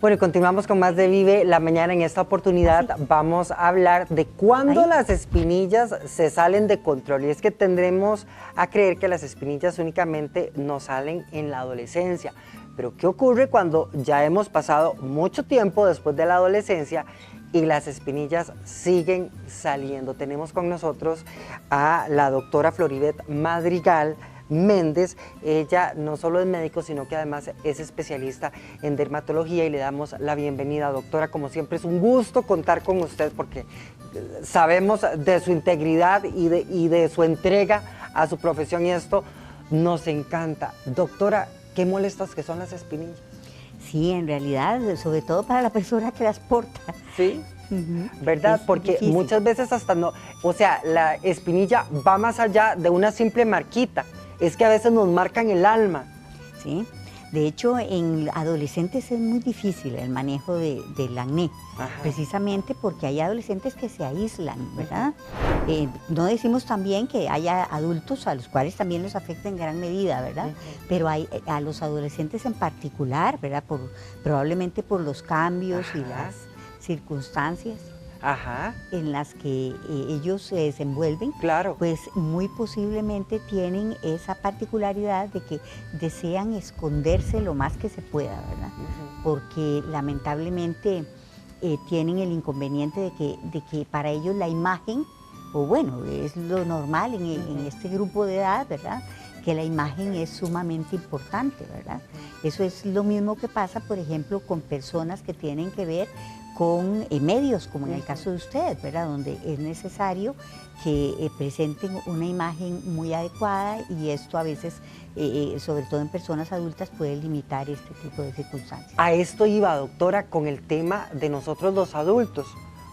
Bueno, y continuamos con más de Vive la Mañana. En esta oportunidad vamos a hablar de cuándo las espinillas se salen de control. Y es que tendremos a creer que las espinillas únicamente nos salen en la adolescencia. Pero ¿qué ocurre cuando ya hemos pasado mucho tiempo después de la adolescencia y las espinillas siguen saliendo? Tenemos con nosotros a la doctora Floribeth Madrigal Méndez. Ella no solo es médico, sino que además es especialista en dermatología, y le damos la bienvenida, doctora. Como siempre es un gusto contar con usted porque sabemos de su integridad y de su entrega a su profesión, y esto nos encanta. Doctora, ¿qué molestas que son las espinillas? Sí, en realidad, sobre todo para la persona que las porta. Sí. ¿Verdad? Es porque difícil. muchas veces hasta no, o sea, la espinilla va más allá de una simple marquita. Es que a veces nos marcan el alma. Sí, de hecho en adolescentes es muy difícil el manejo del acné, precisamente porque hay adolescentes que se aíslan, ¿verdad? No decimos también que haya adultos a los cuales también los afecta en gran medida, ¿verdad? Pero hay a los adolescentes en particular, ¿verdad? Probablemente por los cambios y las circunstancias en las que ellos se desenvuelven, Claro. pues muy posiblemente tienen esa particularidad de que desean esconderse lo más que se pueda, ¿verdad? Porque lamentablemente tienen el inconveniente de que para ellos la imagen, o bueno, es lo normal en este grupo de edad, ¿verdad?, que la imagen es sumamente importante, ¿verdad? Eso es lo mismo que pasa, por ejemplo, con personas que tienen que ver con medios, como en el caso de usted, ¿verdad?, donde es necesario que presenten una imagen muy adecuada, y esto a veces, sobre todo en personas adultas, puede limitar este tipo de circunstancias. A esto iba, doctora, con el tema de nosotros los adultos,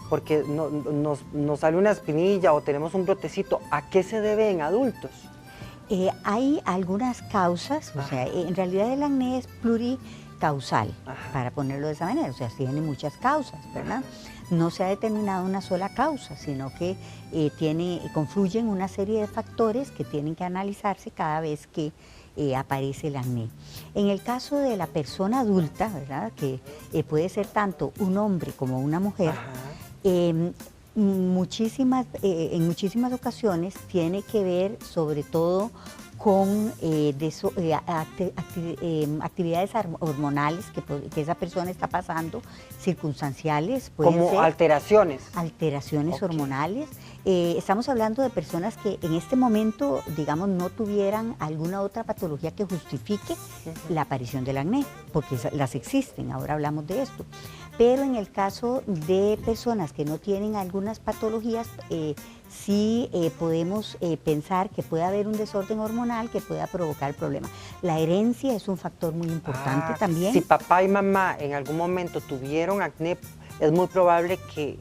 porque nos sale una espinilla o tenemos un brotecito. ¿A qué se debe en adultos? Hay algunas causas, o sea, en realidad el acné es pluricausal, para ponerlo de esa manera, o sea, tiene muchas causas, ¿verdad? No se ha determinado una sola causa, sino que confluyen una serie de factores que tienen que analizarse cada vez que aparece el acné. En el caso de la persona adulta, ¿verdad?, que puede ser tanto un hombre como una mujer, en muchísimas ocasiones tiene que ver sobre todo con actividades hormonales que esa persona está pasando, circunstanciales. Como ser alteraciones. Alteraciones hormonales. Estamos hablando de personas que en este momento, digamos, no tuvieran alguna otra patología que justifique la aparición del acné, porque las existen, ahora hablamos de esto. Pero en el caso de personas que no tienen algunas patologías, sí podemos pensar que puede haber un desorden hormonal que pueda provocar el problema. La herencia es un factor muy importante también. Si papá y mamá en algún momento tuvieron acné, es muy probable que...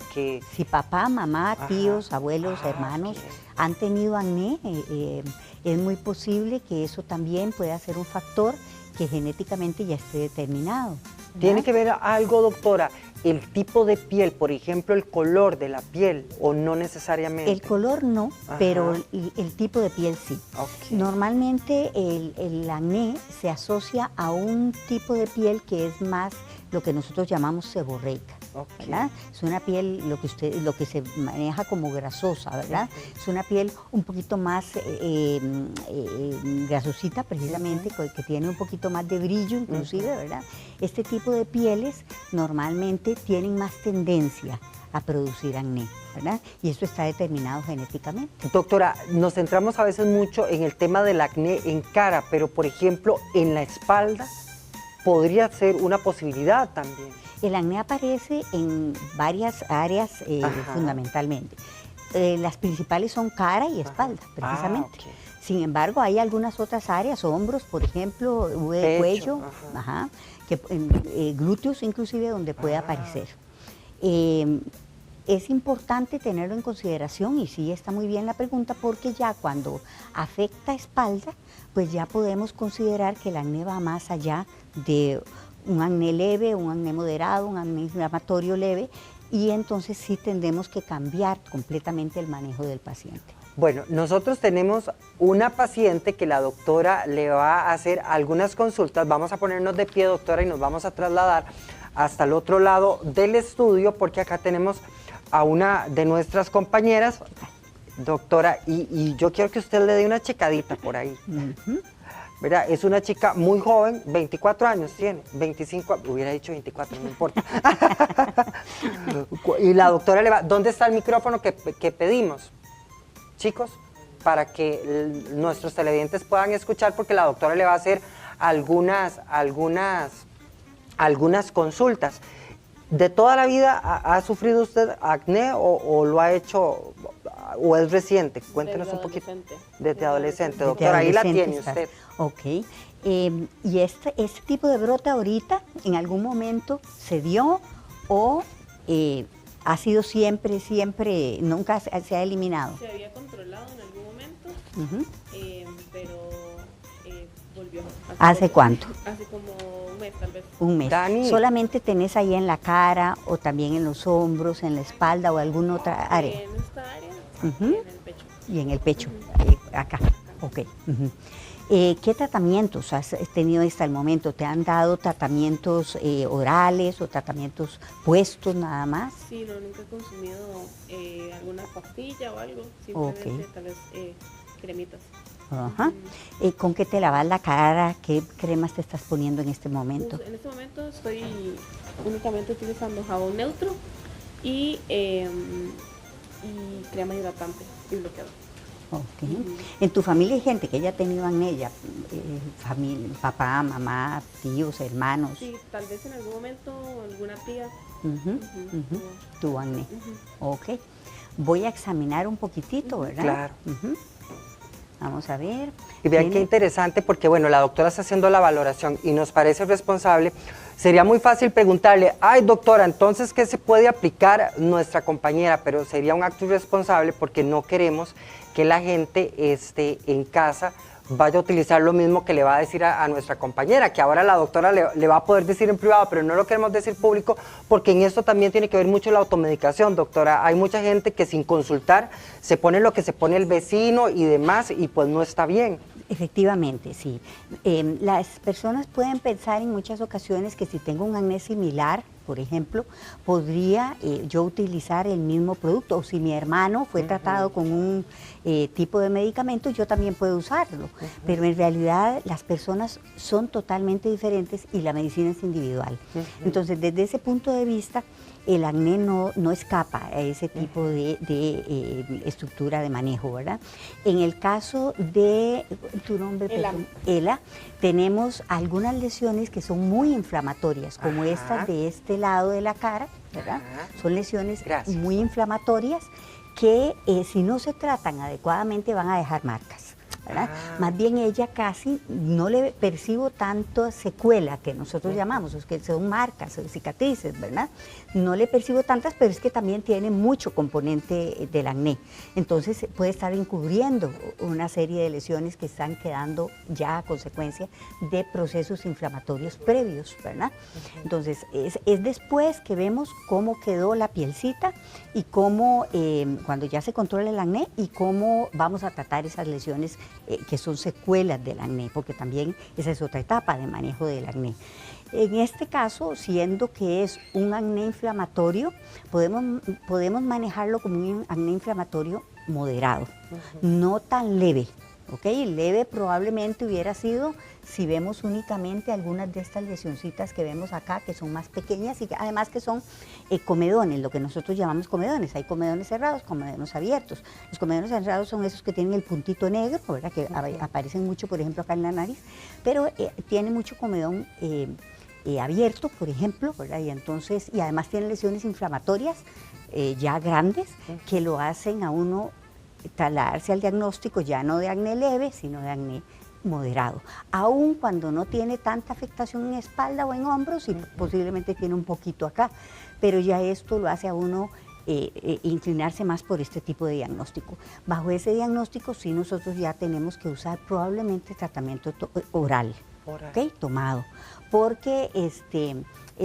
Si papá, mamá, tíos, abuelos, hermanos han tenido acné, es muy posible que eso también pueda ser un factor que genéticamente ya esté determinado, ¿verdad? ¿Tiene que ver algo, doctora, el tipo de piel, por ejemplo, el color de la piel, o no necesariamente? El color no, pero el tipo de piel sí. Normalmente el acné se asocia a un tipo de piel que es más lo que nosotros llamamos seborreica, ¿verdad? Es una piel, lo que se maneja como grasosa, ¿verdad? Es una piel un poquito más grasosita, precisamente, que tiene un poquito más de brillo, inclusive, ¿verdad? Este tipo de pieles normalmente tienen más tendencia a producir acné, ¿verdad? Y esto está determinado genéticamente. Doctora, nos centramos a veces mucho en el tema del acné en cara, pero por ejemplo en la espalda podría ser una posibilidad también. El acné aparece en varias áreas fundamentalmente. Las principales son cara y espalda, precisamente. Sin embargo, hay algunas otras áreas, hombros, por ejemplo, cuello, glúteos inclusive, donde puede aparecer. Es importante tenerlo en consideración, y sí está muy bien la pregunta, porque ya cuando afecta espalda, pues ya podemos considerar que el acné va más allá de un acné leve, un acné moderado, un acné inflamatorio leve, y entonces sí tendremos que cambiar completamente el manejo del paciente. Bueno, nosotros tenemos una paciente que la doctora le va a hacer algunas consultas. Vamos a ponernos de pie, doctora, y nos vamos a trasladar hasta el otro lado del estudio, porque acá tenemos a una de nuestras compañeras, doctora, y yo quiero que usted le dé una checadita por ahí. ¿Verdad? Es una chica muy joven, 24 años tiene, 25, hubiera dicho 24, no importa. Y la doctora le va, ¿dónde está el micrófono que pedimos? Chicos, para que nuestros televidentes puedan escuchar, porque la doctora le va a hacer algunas consultas. ¿De toda la vida ha sufrido usted acné o lo ha hecho o es reciente? Cuéntenos un poquito. Desde adolescente, doctora, ahí la tiene usted. Ok. ¿Y este tipo de brote ahorita en algún momento se dio o ha sido siempre, nunca se ha eliminado? Se había controlado en algún momento, pero volvió. ¿Hace cuánto? Hace como un mes tal vez. Un mes. Dani. ¿Solamente tenés ahí en la cara o también en los hombros, en la espalda o alguna otra área? En esta área, Ujú. en el pecho. Y en el pecho, acá. Ok. ¿Qué tratamientos has tenido hasta el momento? ¿Te han dado tratamientos orales o tratamientos puestos nada más? Sí, no, nunca he consumido alguna pastilla o algo, simplemente tal vez cremitas. Ajá. ¿Con qué te lavas la cara? ¿Qué cremas te estás poniendo en este momento? En este momento estoy únicamente utilizando jabón neutro y crema hidratante y bloqueador. Okay. ¿En tu familia hay gente que haya tenido acné, familia, papá, mamá, tíos, hermanos? Sí, tal vez en algún momento alguna tía. Tuvo acné. Ok. Voy a examinar un poquitito, ¿verdad? Claro. Vamos a ver. Y vean qué interesante, porque bueno, la doctora está haciendo la valoración y nos parece responsable. Sería muy fácil preguntarle, ay doctora, entonces ¿qué se puede aplicar nuestra compañera? Pero sería un acto irresponsable porque no queremos que la gente en casa vaya a utilizar lo mismo que le va a decir a nuestra compañera, que ahora la doctora le va a poder decir en privado, pero no lo queremos decir público, porque en esto también tiene que ver mucho la automedicación, doctora. Hay mucha gente que sin consultar se pone lo que se pone el vecino y demás, y pues no está bien. Efectivamente, sí. Las personas pueden pensar en muchas ocasiones que si tengo un acné similar, por ejemplo, podría yo utilizar el mismo producto, o si mi hermano fue tratado con un tipo de medicamento, yo también puedo usarlo. Pero en realidad las personas son totalmente diferentes y la medicina es individual. Entonces, desde ese punto de vista, el acné no escapa a ese tipo de estructura de manejo, ¿verdad? En el caso de, tu nombre, Ela, tenemos algunas lesiones que son muy inflamatorias, como estas de este lado de la cara, ¿verdad? Son lesiones muy inflamatorias que si no se tratan adecuadamente van a dejar marcas. ¿verdad? Más bien ella casi no le percibo tanto secuela que nosotros llamamos, que son marcas o cicatrices, ¿verdad? No le percibo tantas, pero es que también tiene mucho componente del acné. Entonces puede estar encubriendo una serie de lesiones que están quedando ya a consecuencia de procesos inflamatorios previos, ¿verdad? Entonces es después que vemos cómo quedó la pielcita y cómo, cuando ya se controla el acné, y cómo vamos a tratar esas lesiones que son secuelas del acné, porque también esa es otra etapa de manejo del acné. En este caso, siendo que es un acné inflamatorio, podemos manejarlo como un acné inflamatorio moderado, no tan leve. ¿Okay? Leve probablemente hubiera sido si vemos únicamente algunas de estas lesioncitas que vemos acá, que son más pequeñas y que además que son comedones, lo que nosotros llamamos comedones. Hay comedones cerrados, comedones abiertos. Los comedones cerrados son esos que tienen el puntito negro, ¿verdad? Que aparecen mucho, por ejemplo, acá en la nariz, pero tiene mucho comedón abierto, por ejemplo, ¿verdad? Y entonces, y además tienen lesiones inflamatorias ya grandes que lo hacen a uno trasladarse al diagnóstico ya no de acné leve, sino de acné moderado. Aún cuando no tiene tanta afectación en espalda o en hombros, y posiblemente tiene un poquito acá, pero ya esto lo hace a uno inclinarse más por este tipo de diagnóstico. Bajo ese diagnóstico sí nosotros ya tenemos que usar probablemente tratamiento oral. ¿Okay? Tomado, porque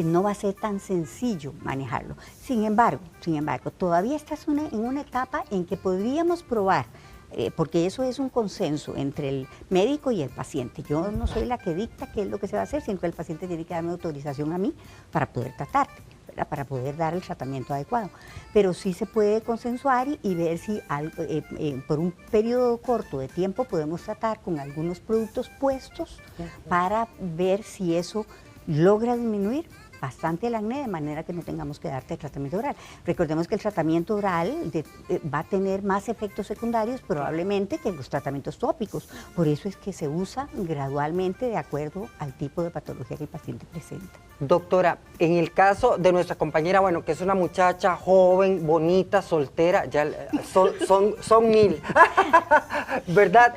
no va a ser tan sencillo manejarlo. Sin embargo, todavía estás en una etapa en que podríamos probar porque eso es un consenso entre el médico y el paciente. Yo no soy la que dicta qué es lo que se va a hacer, sino que el paciente tiene que darme autorización a mí para poder tratarte, ¿verdad? Para poder dar el tratamiento adecuado. Pero sí se puede consensuar y ver si por un periodo corto de tiempo podemos tratar con algunos productos puestos para ver si eso logra disminuir bastante el acné, de manera que no tengamos que darte el tratamiento oral. Recordemos que el tratamiento oral va a tener más efectos secundarios probablemente que los tratamientos tópicos. Por eso es que se usa gradualmente de acuerdo al tipo de patología que el paciente presenta. Doctora, en el caso de nuestra compañera, bueno, que es una muchacha joven, bonita, soltera, ya son 1000, ¿verdad?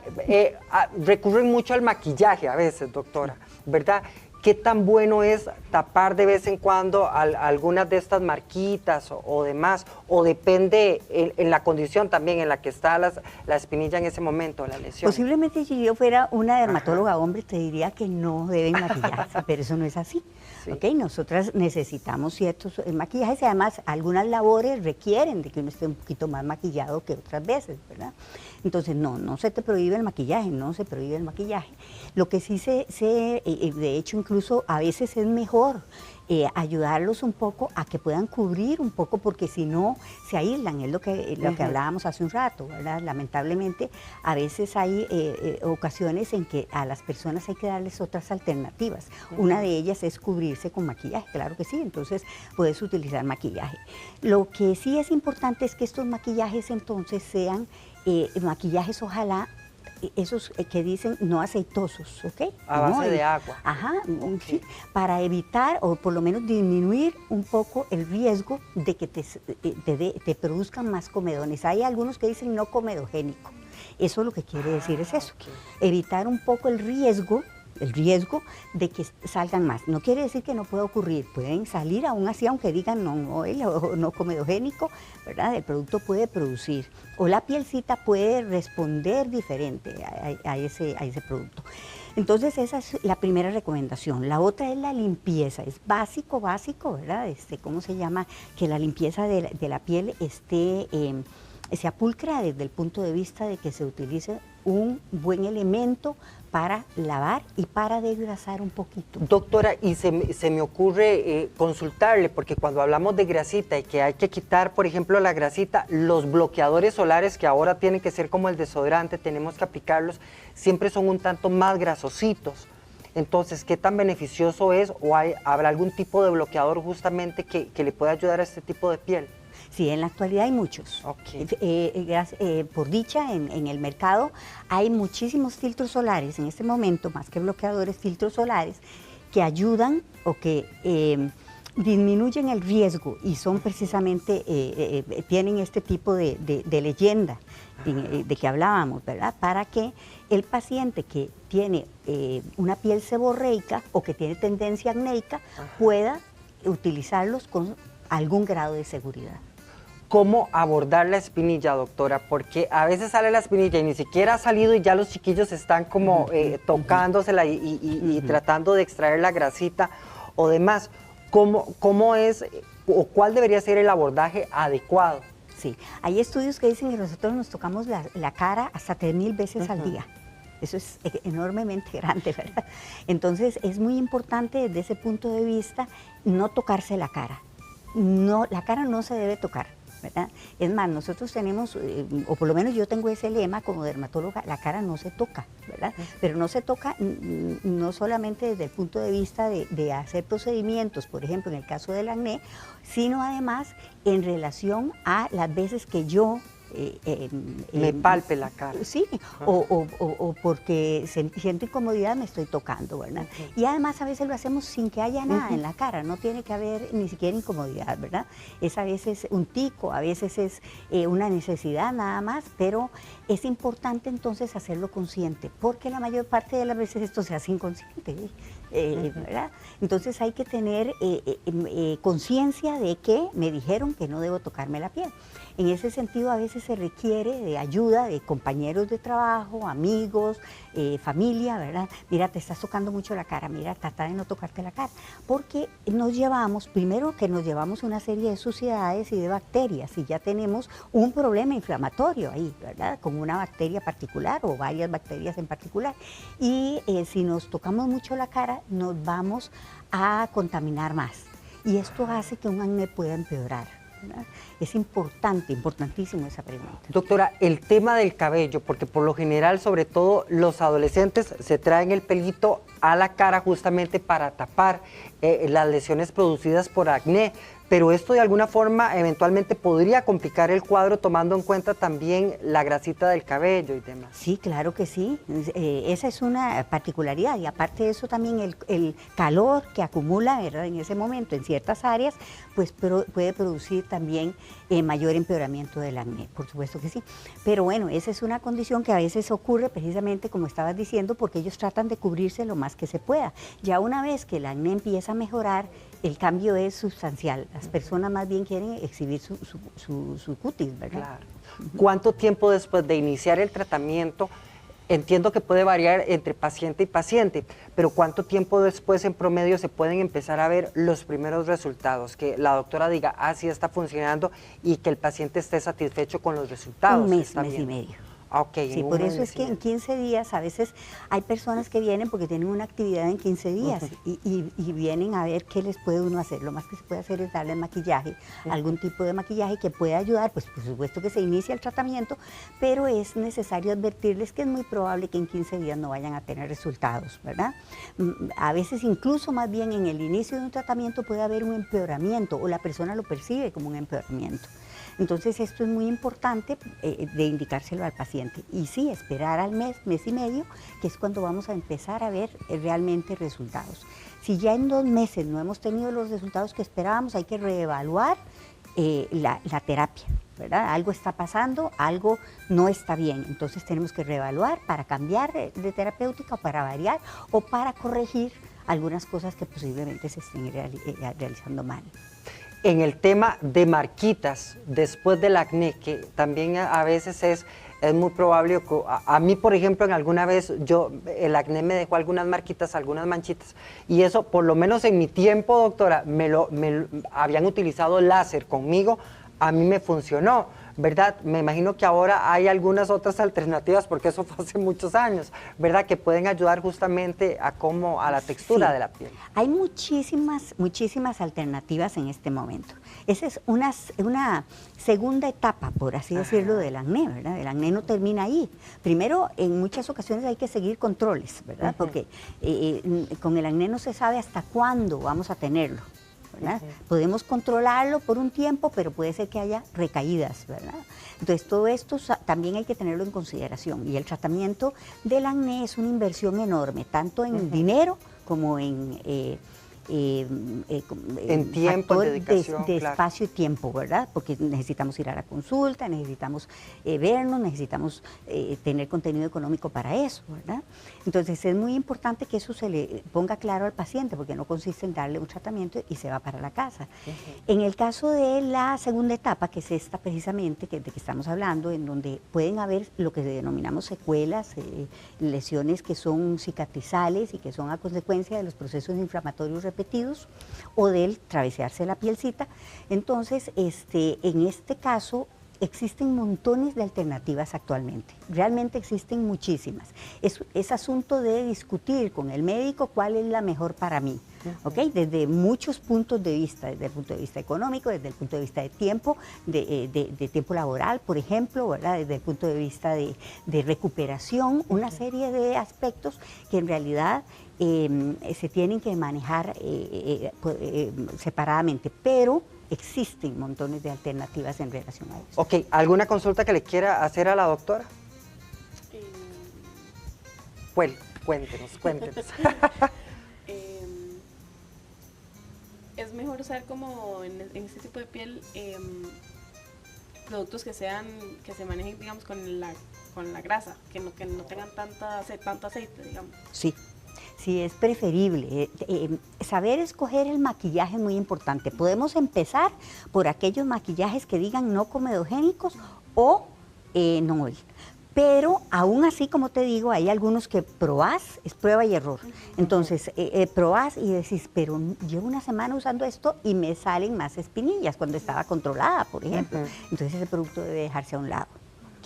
Recurren mucho al maquillaje a veces, doctora, ¿verdad? ¿Qué tan bueno es tapar de vez en cuando algunas de estas marquitas o demás? ¿O depende en la condición también en la que está la espinilla en ese momento, la lesión? Posiblemente si yo fuera una dermatóloga hombre te diría que no deben maquillarse, pero eso no es así. Sí. ¿Okay? Nosotras necesitamos ciertos maquillajes y además algunas labores requieren de que uno esté un poquito más maquillado que otras veces, ¿verdad? Entonces no se te prohíbe el maquillaje, no se prohíbe el maquillaje. Lo que sí de hecho incluso a veces es mejor ayudarlos un poco a que puedan cubrir un poco, porque si no se aíslan, es lo que hablábamos hace un rato, ¿verdad? Lamentablemente a veces hay ocasiones en que a las personas hay que darles otras alternativas. Una de ellas es cubrirse con maquillaje, claro que sí, entonces puedes utilizar maquillaje. Lo que sí es importante es que estos maquillajes entonces sean maquillajes ojalá esos que dicen no aceitosos, ¿ok? A base de agua. Ajá, sí, para evitar o por lo menos disminuir un poco el riesgo de que te produzcan más comedones. Hay algunos que dicen no comedogénico. Eso lo que quiere decir es eso, evitar un poco el riesgo de que salgan más. No quiere decir que no pueda ocurrir, pueden salir aún así, aunque digan no comedogénico, ¿verdad? El producto puede producir, o la pielcita puede responder diferente a ese producto. Entonces esa es la primera recomendación. La otra es la limpieza, es básico, ¿verdad? ¿Cómo se llama? Que la limpieza de la piel sea pulcra desde el punto de vista de que se utilice un buen elemento para lavar y para desgrasar un poquito. Doctora, y se me ocurre consultarle, porque cuando hablamos de grasita y que hay que quitar, por ejemplo, la grasita, los bloqueadores solares que ahora tienen que ser como el desodorante, tenemos que aplicarlos, siempre son un tanto más grasositos. Entonces, ¿qué tan beneficioso es o habrá algún tipo de bloqueador justamente que le pueda ayudar a este tipo de piel? Sí, en la actualidad hay muchos. Okay. Por dicha, en el mercado hay muchísimos filtros solares en este momento, más que bloqueadores, filtros solares, que ayudan o que disminuyen el riesgo y son precisamente, tienen este tipo de leyenda de que hablábamos, ¿verdad? Para que el paciente que tiene una piel seborreica o que tiene tendencia acnéica pueda utilizarlos con algún grado de seguridad. ¿Cómo abordar la espinilla, doctora? Porque a veces sale la espinilla y ni siquiera ha salido y ya los chiquillos están como tocándosela y tratando de extraer la grasita o demás. ¿Cómo es o cuál debería ser el abordaje adecuado? Sí, hay estudios que dicen que nosotros nos tocamos la cara hasta 3000 veces al día. Eso es enormemente grande, ¿verdad? Entonces es muy importante desde ese punto de vista no tocarse la cara. No, la cara no se debe tocar, ¿verdad? Es más, nosotros tenemos, o por lo menos yo tengo ese lema como dermatóloga, la cara no se toca, ¿verdad? Pero no se toca no solamente desde el punto de vista de hacer procedimientos, por ejemplo, en el caso del acné, sino además en relación a las veces que yo me palpe la cara. Sí, o porque siento incomodidad, me estoy tocando, ¿verdad? Y además a veces lo hacemos sin que haya nada en la cara, no tiene que haber ni siquiera incomodidad, ¿verdad? Es a veces un tico, a veces es una necesidad nada más, pero es importante entonces hacerlo consciente, porque la mayor parte de las veces esto se hace inconsciente, ¿verdad? Entonces hay que tener conciencia de que me dijeron que no debo tocarme la piel. En ese sentido, a veces se requiere de ayuda de compañeros de trabajo, amigos, familia, ¿verdad? Mira, te estás tocando mucho la cara, mira, trata de no tocarte la cara, porque nos llevamos, primero que nos llevamos una serie de suciedades y de bacterias, y ya tenemos un problema inflamatorio ahí, ¿verdad? Con una bacteria particular o varias bacterias en particular. Y si nos tocamos mucho la cara, nos vamos a contaminar más. Y esto hace que un acné pueda empeorar, ¿verdad? Es importantísimo esa pregunta. Doctora, el tema del cabello, porque por lo general, sobre todo los adolescentes, se traen el pelito a la cara justamente para tapar las lesiones producidas por acné, pero esto de alguna forma eventualmente podría complicar el cuadro tomando en cuenta también la grasita del cabello y demás. Sí, claro que sí, esa es una particularidad, y aparte de eso también el calor que acumula, ¿verdad?, en ese momento en ciertas áreas, pues puede producir también mayor empeoramiento del acné, por supuesto que sí. Pero bueno, esa es una condición que a veces ocurre precisamente como estabas diciendo, porque ellos tratan de cubrirse lo más que se pueda. Ya una vez que el acné empieza a mejorar, el cambio es sustancial. Las personas más bien quieren exhibir su cutis, ¿verdad? Claro. ¿Cuánto tiempo después de iniciar el tratamiento? Entiendo que puede variar entre paciente y paciente, pero ¿cuánto tiempo después en promedio se pueden empezar a ver los primeros resultados? Que la doctora diga, ah, sí está funcionando, y que el paciente esté satisfecho con los resultados. Un mes y medio. Okay, sí, por eso es que en 15 días, a veces hay personas que vienen porque tienen una actividad en 15 días y vienen a ver qué les puede uno hacer. Lo más que se puede hacer es darle maquillaje, algún tipo de maquillaje que pueda ayudar, pues por supuesto que se inicia el tratamiento, pero es necesario advertirles que es muy probable que en 15 días no vayan a tener resultados, ¿verdad? A veces incluso más bien en el inicio de un tratamiento puede haber un empeoramiento, o la persona lo percibe como un empeoramiento. Entonces esto es muy importante de indicárselo al paciente. Y sí, esperar al mes y medio, que es cuando vamos a empezar a ver realmente resultados. Si ya en 2 meses no hemos tenido los resultados que esperábamos, hay que reevaluar la terapia, ¿verdad? Algo está pasando, algo no está bien. Entonces tenemos que reevaluar para cambiar de terapéutica, o para variar, o para corregir algunas cosas que posiblemente se estén realizando mal. En el tema de marquitas después del acné, que también a veces es muy probable, a mí por ejemplo en alguna vez el acné me dejó algunas marquitas, algunas manchitas, y eso por lo menos en mi tiempo, doctora, habían utilizado láser conmigo, a mí me funcionó, ¿verdad? Me imagino que ahora hay algunas otras alternativas, porque eso fue hace muchos años, ¿verdad? Que pueden ayudar justamente a la textura de la piel. Hay muchísimas alternativas en este momento. Esa es una segunda etapa, por así decirlo, del acné, ¿verdad? El acné no termina ahí. Primero, en muchas ocasiones hay que seguir controles, ¿verdad? Porque con el acné no se sabe hasta cuándo vamos a tenerlo, ¿verdad? Podemos controlarlo por un tiempo, pero puede ser que haya recaídas, ¿verdad? Entonces todo esto también hay que tenerlo en consideración, y el tratamiento del acné es una inversión enorme, tanto en dinero como en tiempo, dedicación, de espacio y tiempo, ¿verdad? Porque necesitamos ir a la consulta, necesitamos vernos, necesitamos tener contenido económico para eso, ¿verdad? Entonces es muy importante que eso se le ponga claro al paciente, porque no consiste en darle un tratamiento y se va para la casa. En el caso de la segunda etapa, que es esta precisamente de que estamos hablando, en donde pueden haber lo que denominamos secuelas, lesiones que son cicatrizales y que son a consecuencia de los procesos inflamatorios repetidos o del travesearse la pielcita. Entonces, en este caso, existen montones de alternativas actualmente, realmente existen muchísimas. Es asunto de discutir con el médico cuál es la mejor para mí, ¿ok? Desde muchos puntos de vista, desde el punto de vista económico, desde el punto de vista de tiempo, de tiempo laboral, por ejemplo, ¿verdad? Desde el punto de vista de recuperación, una serie de aspectos que en realidad se tienen que manejar separadamente, pero existen montones de alternativas en relación a eso. Ok, ¿alguna consulta que le quiera hacer a la doctora? Cuéntenos. Es mejor usar como en este tipo de piel productos que se manejen, digamos, con la grasa, que no tengan tanto aceite, digamos. Sí, Sí, es preferible. Saber escoger el maquillaje es muy importante. Podemos empezar por aquellos maquillajes que digan no comedogénicos o no oil. Pero aún así, como te digo, hay algunos que probás, es prueba y error. Entonces, probás y decís, pero llevo una semana usando esto y me salen más espinillas cuando estaba controlada, por ejemplo. Entonces, ese producto debe dejarse a un lado.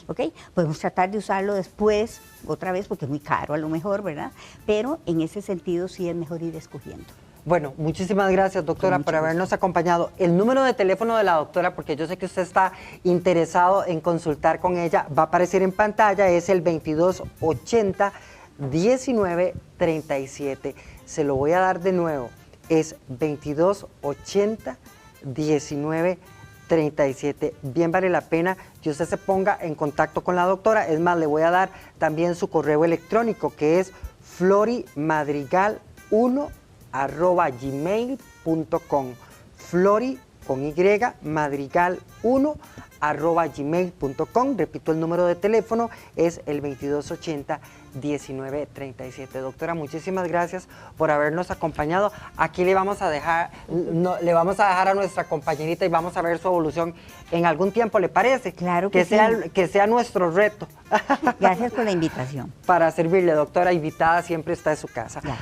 ¿Ok? Podemos tratar de usarlo después, otra vez, porque es muy caro a lo mejor, ¿verdad? Pero en ese sentido sí es mejor ir escogiendo. Bueno, muchísimas gracias, doctora, por habernos acompañado. El número de teléfono de la doctora, porque yo sé que usted está interesado en consultar con ella, va a aparecer en pantalla, es el 2280-1937. Se lo voy a dar de nuevo, es 2280-1937. Bien vale la pena que usted se ponga en contacto con la doctora. Es más, le voy a dar también su correo electrónico, que es florimadrigal1@gmail.com. Flori con Y, madrigal1@gmail.com. Repito, el número de teléfono es el 2280-1937. Doctora, muchísimas gracias por habernos acompañado. Aquí le vamos a dejar, a nuestra compañerita y vamos a ver su evolución en algún tiempo, ¿le parece? Claro que sí. Que sea nuestro reto. Gracias por la invitación. Para servirle, doctora, invitada siempre está en su casa. Ya.